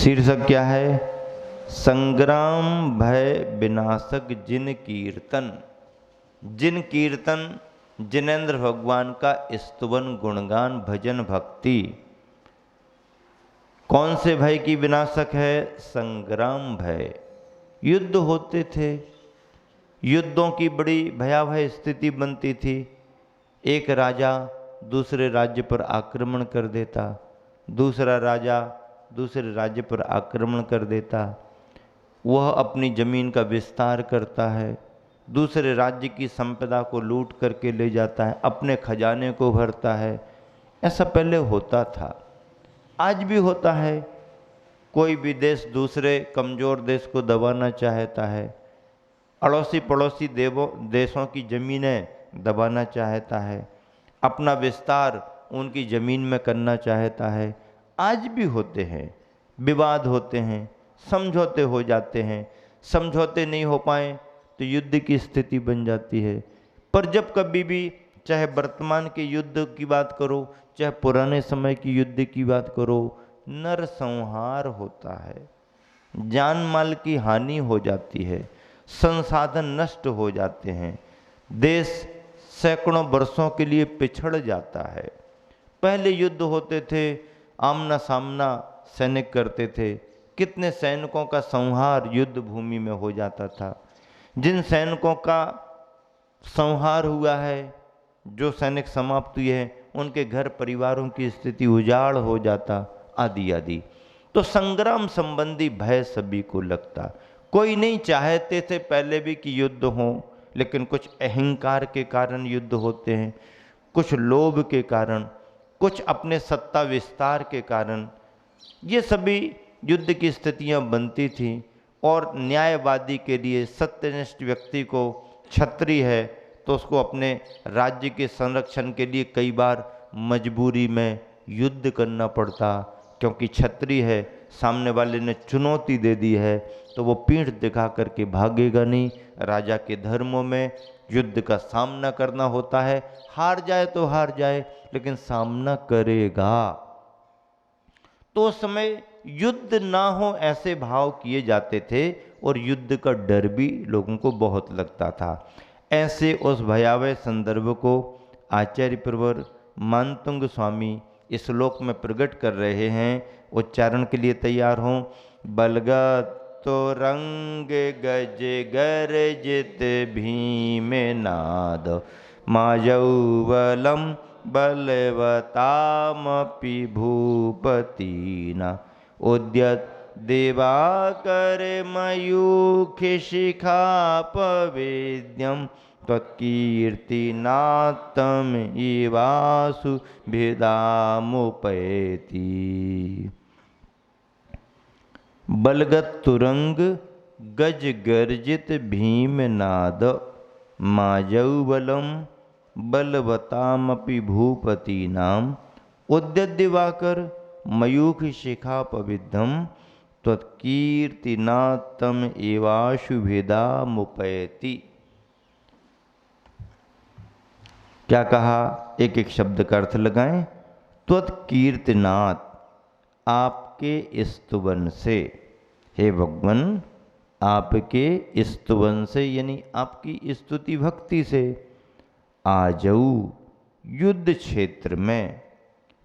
शीर्षक क्या है? संग्राम भय विनाशक जिन कीर्तन। जिन कीर्तन जिनेंद्र भगवान का स्तुवन गुणगान भजन भक्ति। कौन से भय की विनाशक है? संग्राम भय। युद्ध होते थे, युद्धों की बड़ी भयावह स्थिति बनती थी। एक राजा दूसरे राज्य पर आक्रमण कर देता, दूसरा राजा दूसरे राज्य पर आक्रमण कर देता, वह अपनी जमीन का विस्तार करता है, दूसरे राज्य की संपदा को लूट करके ले जाता है, अपने खजाने को भरता है। ऐसा पहले होता था, आज भी होता है। कोई भी देश दूसरे कमज़ोर देश को दबाना चाहता है, अड़ोसी पड़ोसी देशों की ज़मीनें दबाना चाहता है, अपना विस्तार उनकी ज़मीन में करना चाहता है। आज भी होते हैं, विवाद होते हैं, समझौते हो जाते हैं। समझौते नहीं हो पाए तो युद्ध की स्थिति बन जाती है। पर जब कभी भी, चाहे वर्तमान के युद्ध की बात करो, चाहे पुराने समय की युद्ध की बात करो, नरसंहार होता है, जान माल की हानि हो जाती है, संसाधन नष्ट हो जाते हैं, देश सैकड़ों वर्षों के लिए पिछड़ जाता है। पहले युद्ध होते थे, आमना सामना सैनिक करते थे, कितने सैनिकों का संहार युद्ध भूमि में हो जाता था। जिन सैनिकों का संहार हुआ है, जो सैनिक समाप्त हुए हैं, उनके घर परिवारों की स्थिति उजाड़ हो जाता, आदि आदि। तो संग्राम संबंधी भय सभी को लगता। कोई नहीं चाहते थे पहले भी कि युद्ध हो, लेकिन कुछ अहंकार के कारण युद्ध होते हैं, कुछ लोभ के कारण, कुछ अपने सत्ता विस्तार के कारण ये सभी युद्ध की स्थितियां बनती थीं। और न्यायवादी के लिए, सत्यनिष्ठ व्यक्ति को, क्षत्रिय है तो उसको अपने राज्य के संरक्षण के लिए कई बार मजबूरी में युद्ध करना पड़ता, क्योंकि क्षत्रिय है, सामने वाले ने चुनौती दे दी है तो वो पीठ दिखा करके भागेगा नहीं। राजा के धर्मों में युद्ध का सामना करना होता है, हार जाए तो हार जाए, लेकिन सामना करेगा। तो उस समय युद्ध ना हो ऐसे भाव किए जाते थे और युद्ध का डर भी लोगों को बहुत लगता था। ऐसे उस भयावह संदर्भ को आचार्य प्रवर मानतुंग स्वामी इस श्लोक में प्रकट कर रहे हैं। उच्चारण के लिए तैयार हों। बलगत तो रंग गज गरजित भीम नाद माजौवलम बलवतामपि भूपतिना उद्यत दिवाकर मयूखि शिखापवेद्यम त्वत्कीर्तिनात्तम इवासु भेदामुपैति। बलगत तुरंग गज गर्जित भीमनाद माजौबलम बलवतामपि भूपतीनाम उद्यत दिवाकर मयूख शिखापविद्धम त्वत्कीर्तिनात्तम एवाशु भेदामुपैति। क्या कहा? एक एक शब्द का अर्थ लगाएं। त्वत्कीर्तिनात्, आपके स्तुवन से, हे भगवान आपके स्तुवन से, यानी आपकी स्तुति भक्ति से, आजऊ युद्ध क्षेत्र में,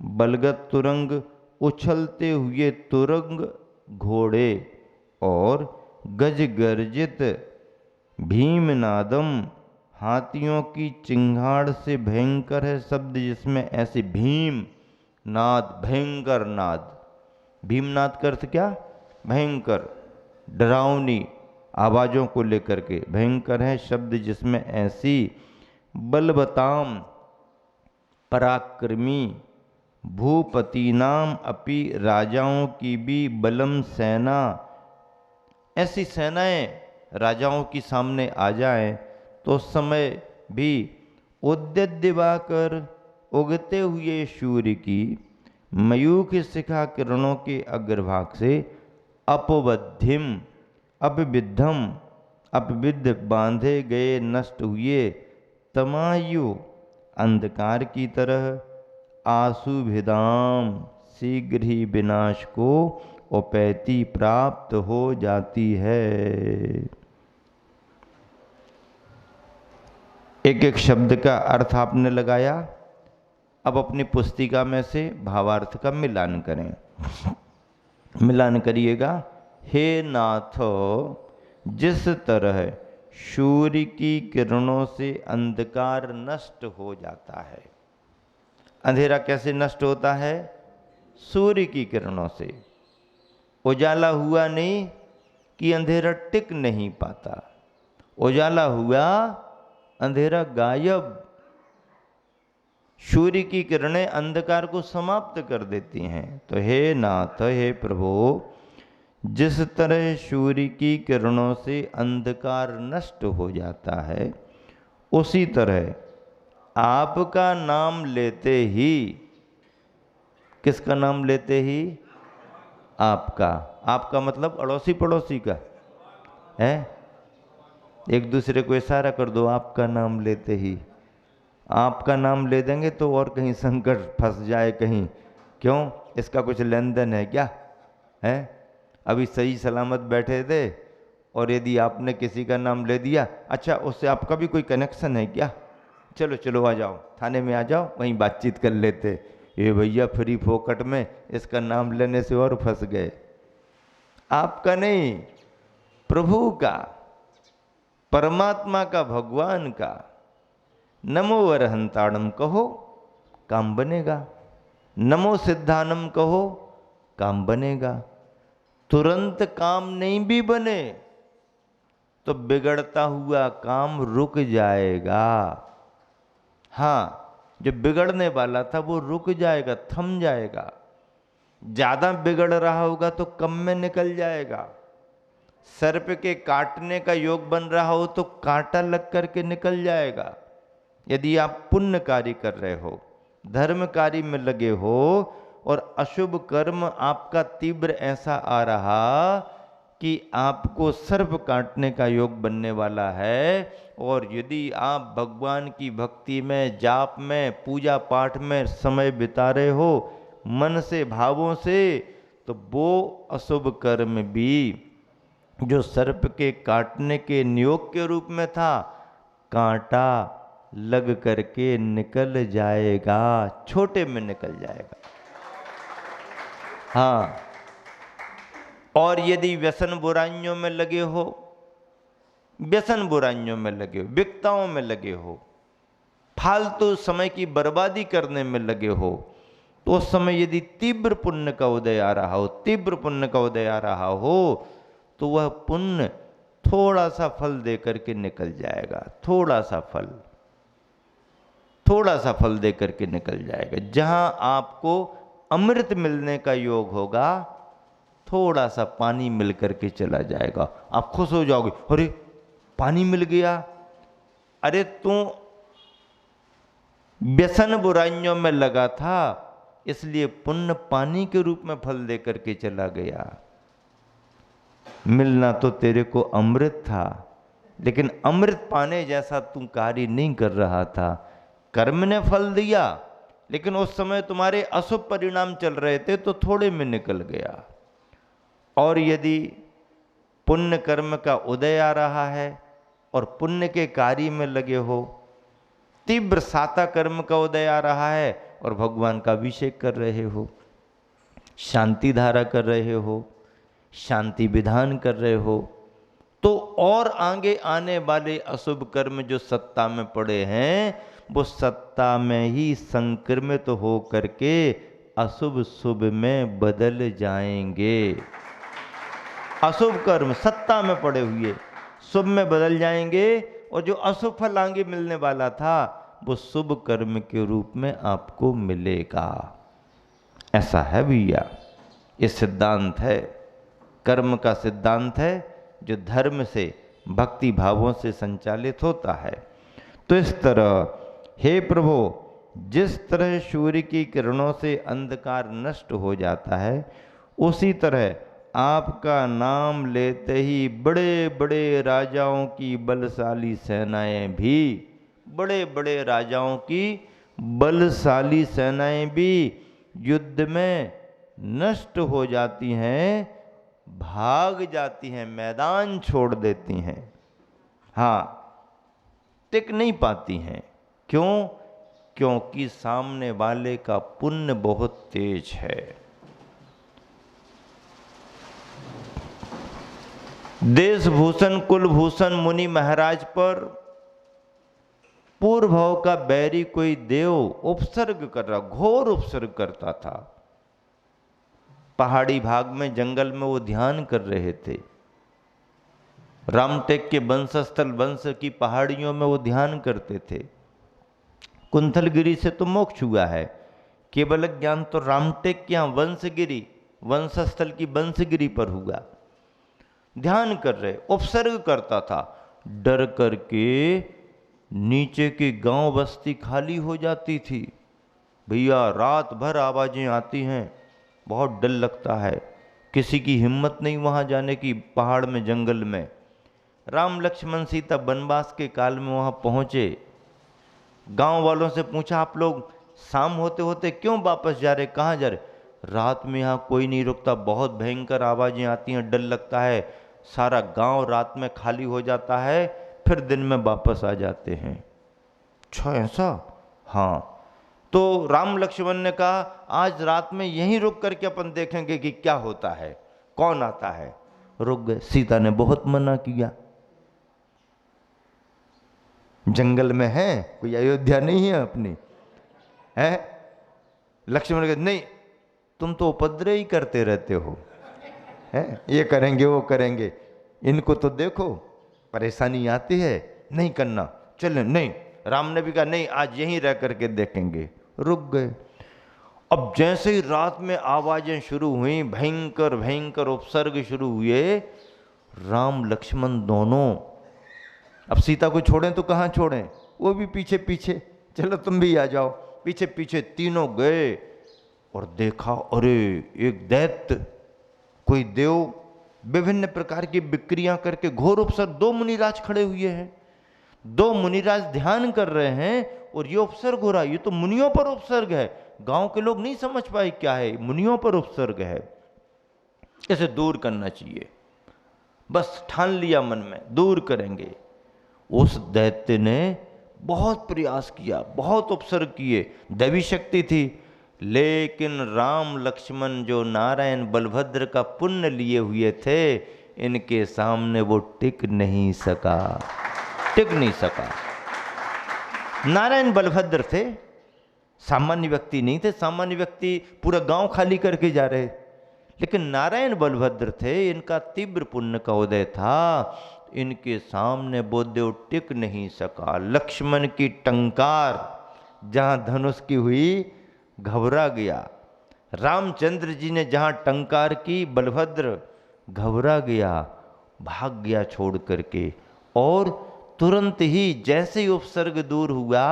बलगत तुरंग उछलते हुए तुरंग घोड़े, और गज गर्जित भीमनादम हाथियों की चिंगाड़ से भयंकर है शब्द जिसमें ऐसे भीम नाद, भयंकर नाद। भीमनाद का अर्थ क्या? भयंकर, डरावनी आवाज़ों को लेकर के भयंकर है शब्द जिसमें ऐसी बलवताम, पराक्रमी, भूपतिनाम अपि, राजाओं की भी, बलम सेना, ऐसी सेनाएं राजाओं की सामने आ जाएं तो उस समय भी उद्यत दिवाकर, उगते हुए सूर्य की, मयूख शिखा किरणों के अग्रभाग से, अपवध्यम, अपविद्धम, अपविद्ध बांधे गए, नष्ट हुए, तमायु अंधकार की तरह, आशुभिदाम शीघ्र ही विनाश को उपैति प्राप्त हो जाती है। एक एक शब्द का अर्थ आपने लगाया। अब अपनी पुस्तिका में से भावार्थ का मिलान करें। मिलान करिएगा। हे नाथ, जिस तरह सूर्य की किरणों से अंधकार नष्ट हो जाता है। अंधेरा कैसे नष्ट होता है? सूर्य की किरणों से। उजाला हुआ नहीं कि अंधेरा टिक नहीं पाता, उजाला हुआ अंधेरा गायब। सूर्य की किरणें अंधकार को समाप्त कर देती हैं। तो हे नाथ, हे प्रभु, जिस तरह सूर्य की किरणों से अंधकार नष्ट हो जाता है, उसी तरह आपका नाम लेते ही, किसका नाम लेते ही? आपका। आपका मतलब अड़ोसी पड़ोसी का है। एक दूसरे को इशारा कर दो, आपका नाम लेते ही। आपका नाम ले देंगे तो और कहीं संकट फंस जाए कहीं। क्यों? इसका कुछ लेन देन है क्या? है? अभी सही सलामत बैठे थे और यदि आपने किसी का नाम ले दिया, अच्छा उससे आपका भी कोई कनेक्शन है क्या? चलो चलो आ जाओ, थाने में आ जाओ, वहीं बातचीत कर लेते। ये भैया फ्री फोकट में इसका नाम लेने से और फंस गए। आपका नहीं, प्रभु का, परमात्मा का, भगवान का। नमो अरहंताणम कहो, काम बनेगा। नमो सिद्धानम कहो, काम बनेगा। तुरंत काम नहीं भी बने तो बिगड़ता हुआ काम रुक जाएगा। हाँ, जो बिगड़ने वाला था वो रुक जाएगा, थम जाएगा। ज्यादा बिगड़ रहा होगा तो कम में निकल जाएगा। सर्प के काटने का योग बन रहा हो तो कांटा लग करके निकल जाएगा। यदि आप पुण्य कार्य कर रहे हो, धर्म कार्य में लगे हो और अशुभ कर्म आपका तीव्र ऐसा आ रहा कि आपको सर्प काटने का योग बनने वाला है, और यदि आप भगवान की भक्ति में, जाप में, पूजा पाठ में समय बिता रहे हो मन से, भावों से, तो वो अशुभ कर्म भी जो सर्प के काटने के नियोग के रूप में था, कांटा लग करके निकल जाएगा, छोटे में निकल जाएगा। हाँ, और यदि व्यसन बुराइयों में लगे हो, व्यसन बुराइयों में लगे हो, विकताओं में लगे हो, फालतू समय की बर्बादी करने में लगे हो, तो उस समय यदि तीव्र पुण्य का उदय आ रहा हो, तीव्र पुण्य का उदय आ रहा हो, तो वह पुण्य थोड़ा सा फल दे करके निकल जाएगा। थोड़ा सा फल, थोड़ा सा फल दे करके निकल जाएगा। जहां आपको अमृत मिलने का योग होगा, थोड़ा सा पानी मिल करके चला जाएगा। आप खुश हो जाओगे, अरे पानी मिल गया। अरे तू व्यसन बुराइयों में लगा था, इसलिए पुण्य पानी के रूप में फल दे करके चला गया। मिलना तो तेरे को अमृत था, लेकिन अमृत पाने जैसा तू कार्य नहीं कर रहा था। कर्म ने फल दिया, लेकिन उस समय तुम्हारे अशुभ परिणाम चल रहे थे तो थोड़े में निकल गया। और यदि पुण्य कर्म का उदय आ रहा है और पुण्य के कार्य में लगे हो, तीव्र साता कर्म का उदय आ रहा है और भगवान का अभिषेक कर रहे हो, शांति धारा कर रहे हो, शांति विधान कर रहे हो, तो और आगे आने वाले अशुभ कर्म जो सत्ता में पड़े हैं, वो सत्ता में ही संक्रमित हो करके अशुभ शुभ में बदल जाएंगे। अशुभ कर्म सत्ता में पड़े हुए शुभ में बदल जाएंगे, और जो अशुभ फल आगे मिलने वाला था वो शुभ कर्म के रूप में आपको मिलेगा। ऐसा है भैया, ये सिद्धांत है, कर्म का सिद्धांत है, जो धर्म से, भक्ति भावों से संचालित होता है। तो इस तरह हे प्रभु, जिस तरह सूर्य की किरणों से अंधकार नष्ट हो जाता है, उसी तरह आपका नाम लेते ही बड़े बड़े राजाओं की बलशाली सेनाएं भी, बड़े बड़े राजाओं की बलशाली सेनाएं भी युद्ध में नष्ट हो जाती हैं, भाग जाती हैं, मैदान छोड़ देती हैं। हाँ, टिक नहीं पाती हैं। क्यों? क्योंकि सामने वाले का पुण्य बहुत तेज है। देशभूषण कुलभूषण मुनि महाराज पर पूर्व भाव का बैरी कोई देव उपसर्ग कर रहा, घोर उपसर्ग करता था। पहाड़ी भाग में, जंगल में वो ध्यान कर रहे थे। रामटेक के वंशस्थल वंश की पहाड़ियों में वो ध्यान करते थे। कुंथलगिरी से तो मोक्ष हुआ है, केवल ज्ञान तो रामटेक के यहाँ वंशगिरी, वंशस्थल की वंशगिरी पर हुआ। ध्यान कर रहे, उपसर्ग करता था। डर करके नीचे की गांव बस्ती खाली हो जाती थी। भैया रात भर आवाजें आती हैं, बहुत डर लगता है, किसी की हिम्मत नहीं वहां जाने की। पहाड़ में, जंगल में राम लक्ष्मण सीता वनवास के काल में वहां पहुंचे। गांव वालों से पूछा, आप लोग शाम होते होते क्यों वापस जा रहे, कहाँ जा रहे? रात में यहाँ कोई नहीं रुकता, बहुत भयंकर आवाजें आती हैं, डर लगता है। सारा गांव रात में खाली हो जाता है, फिर दिन में वापस आ जाते हैं। अच्छा ऐसा? हाँ। तो राम लक्ष्मण ने कहा, आज रात में यहीं रुक करके अपन देखेंगे कि क्या होता है, कौन आता है। रुक गए। सीता ने बहुत मना किया। जंगल में है, कोई अयोध्या नहीं है अपनी, है? लक्ष्मण कहते, नहीं, तुम तो उपद्रव ही करते रहते हो, है? ये करेंगे वो करेंगे, इनको तो देखो, परेशानी आती है, नहीं करना, चले। नहीं, राम ने भी कहा, नहीं, आज यहीं रह करके देखेंगे। रुक गए। अब जैसे ही रात में आवाजें शुरू हुई, भयंकर भयंकर उपसर्ग शुरू हुए, राम लक्ष्मण दोनों, अब सीता को छोड़ें तो कहाँ छोड़ें, वो भी पीछे पीछे, चलो तुम भी आ जाओ। पीछे पीछे तीनों गए और देखा, अरे एक दैत्य, कोई देव विभिन्न प्रकार की विक्रियां करके, घोर उपसर्ग। दो मुनिराज खड़े हुए हैं, दो मुनिराज ध्यान कर रहे हैं और ये उपसर्ग हो रहा है। ये तो मुनियों पर उपसर्ग है। गांव के लोग नहीं समझ पाए क्या है, मुनियों पर उपसर्ग है, इसे दूर करना चाहिए। बस ठान लिया मन में, दूर करेंगे। उस दैत्य ने बहुत प्रयास किया, बहुत उपसर्ग किए, दैवी शक्ति थी, लेकिन राम लक्ष्मण जो नारायण बलभद्र का पुण्य लिए हुए थे, इनके सामने वो टिक नहीं सका, टिक नहीं सका। नारायण बलभद्र थे, सामान्य व्यक्ति नहीं थे। सामान्य व्यक्ति पूरा गांव खाली करके जा रहे, लेकिन नारायण बलभद्र थे, इनका तीव्र पुण्य का उदय था। इनके सामने वो देव टिक नहीं सका। लक्ष्मण की टंकार जहां धनुष की हुई, घबरा गया। रामचंद्र जी ने जहां टंकार की, बलभद्र घबरा गया, भाग गया छोड़ करके। और तुरंत ही जैसे ही उपसर्ग दूर हुआ,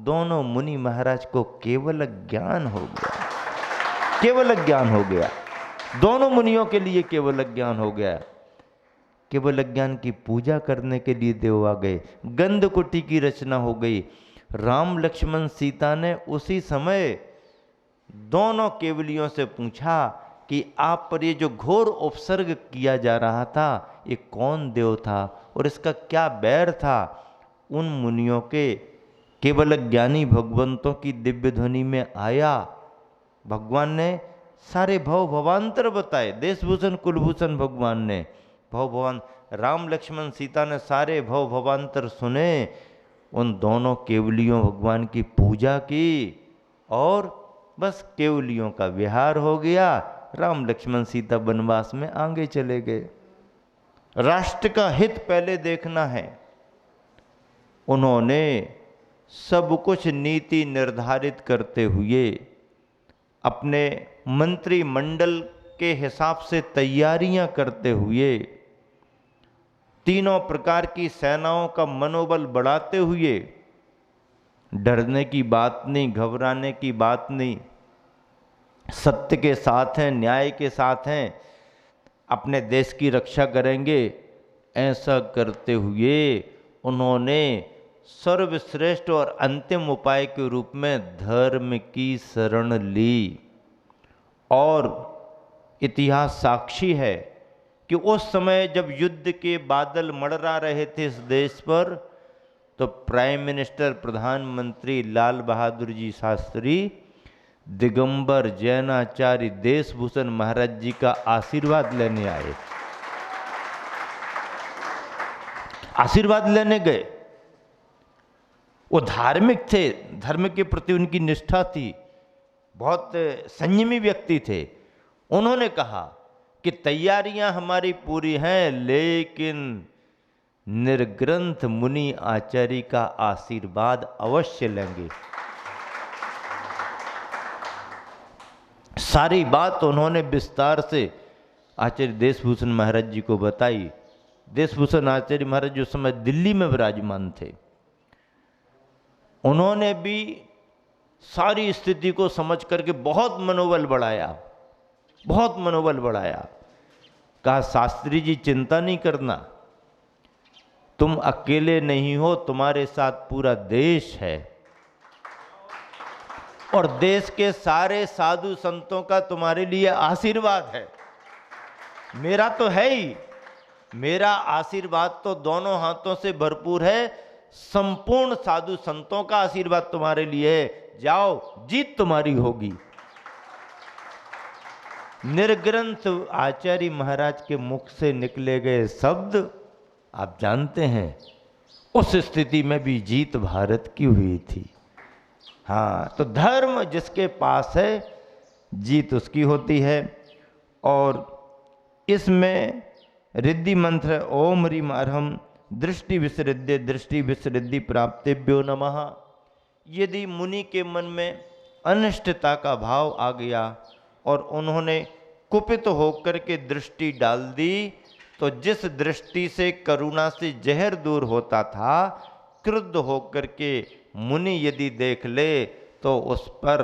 दोनों मुनि महाराज को केवल ज्ञान हो गया, केवल ज्ञान हो गया। दोनों मुनियों के लिए केवल ज्ञान हो गया। केवल ज्ञान की पूजा करने के लिए देव आ गए, गंधकुटी की रचना हो गई। राम लक्ष्मण सीता ने उसी समय दोनों केवलियों से पूछा कि आप पर ये जो घोर उपसर्ग किया जा रहा था, ये कौन देव था और इसका क्या बैर था? उन मुनियों के, केवल ज्ञानी भगवंतों की दिव्य ध्वनि में आया। भगवान ने सारे भव भवांतर बताए, देशभूषण कुलभूषण भगवान ने, भव भवान, राम लक्ष्मण सीता ने सारे भव भवांतर सुने। उन दोनों केवलियों भगवान की पूजा की और बस केवलियों का विहार हो गया। राम लक्ष्मण सीता वनवास में आगे चले गए। राष्ट्र का हित पहले देखना है। उन्होंने सब कुछ नीति निर्धारित करते हुए अपने मंत्रिमंडल के हिसाब से तैयारियां करते हुए, तीनों प्रकार की सेनाओं का मनोबल बढ़ाते हुए, डरने की बात नहीं, घबराने की बात नहीं, सत्य के साथ हैं, न्याय के साथ हैं, अपने देश की रक्षा करेंगे, ऐसा करते हुए उन्होंने सर्वश्रेष्ठ और अंतिम उपाय के रूप में धर्म की शरण ली। और इतिहास साक्षी है कि उस समय जब युद्ध के बादल मंडरा रहे थे इस देश पर, तो प्राइम मिनिस्टर प्रधानमंत्री लाल बहादुर जी शास्त्री दिगंबर जैनाचार्य देशभूषण महाराज जी का आशीर्वाद लेने आए, आशीर्वाद लेने गए। वो धार्मिक थे, धर्म के प्रति उनकी निष्ठा थी, बहुत संयमी व्यक्ति थे। उन्होंने कहा कि तैयारियां हमारी पूरी हैं, लेकिन निर्ग्रंथ मुनि आचार्य का आशीर्वाद अवश्य लेंगे। सारी बात उन्होंने विस्तार से आचार्य देशभूषण महाराज जी को बताई। देशभूषण आचार्य महाराज जो समय दिल्ली में विराजमान थे, उन्होंने भी सारी स्थिति को समझ करके बहुत मनोबल बढ़ाया, बहुत मनोबल बढ़ाया। कहा शास्त्री जी चिंता नहीं करना, तुम अकेले नहीं हो, तुम्हारे साथ पूरा देश है और देश के सारे साधु संतों का तुम्हारे लिए आशीर्वाद है। मेरा तो है ही, मेरा आशीर्वाद तो दोनों हाथों से भरपूर है, संपूर्ण साधु संतों का आशीर्वाद तुम्हारे लिए है, जाओ जीत तुम्हारी होगी। निर्ग्रंथ आचार्य महाराज के मुख से निकले गए शब्द आप जानते हैं, उस स्थिति में भी जीत भारत की हुई थी। हाँ, तो धर्म जिसके पास है जीत उसकी होती है। और इसमें रिद्धि मंत्र ओम ह्रीम अर्हम दृष्टि विसृद्य दृष्टि विसृद्धि प्राप्तिभ्यो नमः। यदि मुनि के मन में अनिष्टता का भाव आ गया और उन्होंने कुपित होकर के दृष्टि डाल दी, तो जिस दृष्टि से करुणा से जहर दूर होता था, क्रुद्ध होकर के मुनि यदि देख ले तो उस पर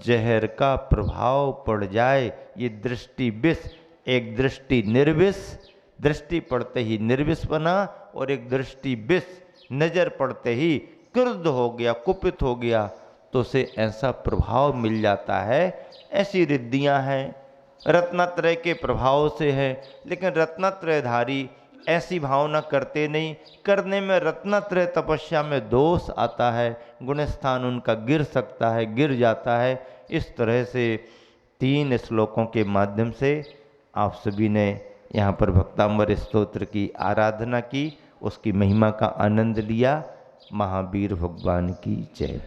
जहर का प्रभाव पड़ जाए। ये दृष्टि विष, एक दृष्टि निर्विष, दृष्टि पड़ते ही निर्विष बना, और एक दृष्टि विष, नजर पड़ते ही क्रुद्ध हो गया, कुपित हो गया, तो उसे ऐसा प्रभाव मिल जाता है। ऐसी रिद्धियां हैं, रत्नत्रय के प्रभाव से है, लेकिन रत्नत्रयधारी ऐसी भावना करते नहीं। करने में रत्नत्रय तपस्या में दोष आता है, गुणस्थान उनका गिर सकता है, गिर जाता है। इस तरह से 3 श्लोकों के माध्यम से आप सभी ने यहाँ पर भक्तांबर स्तोत्र की आराधना की, उसकी महिमा का आनंद लिया। महावीर भगवान की जय।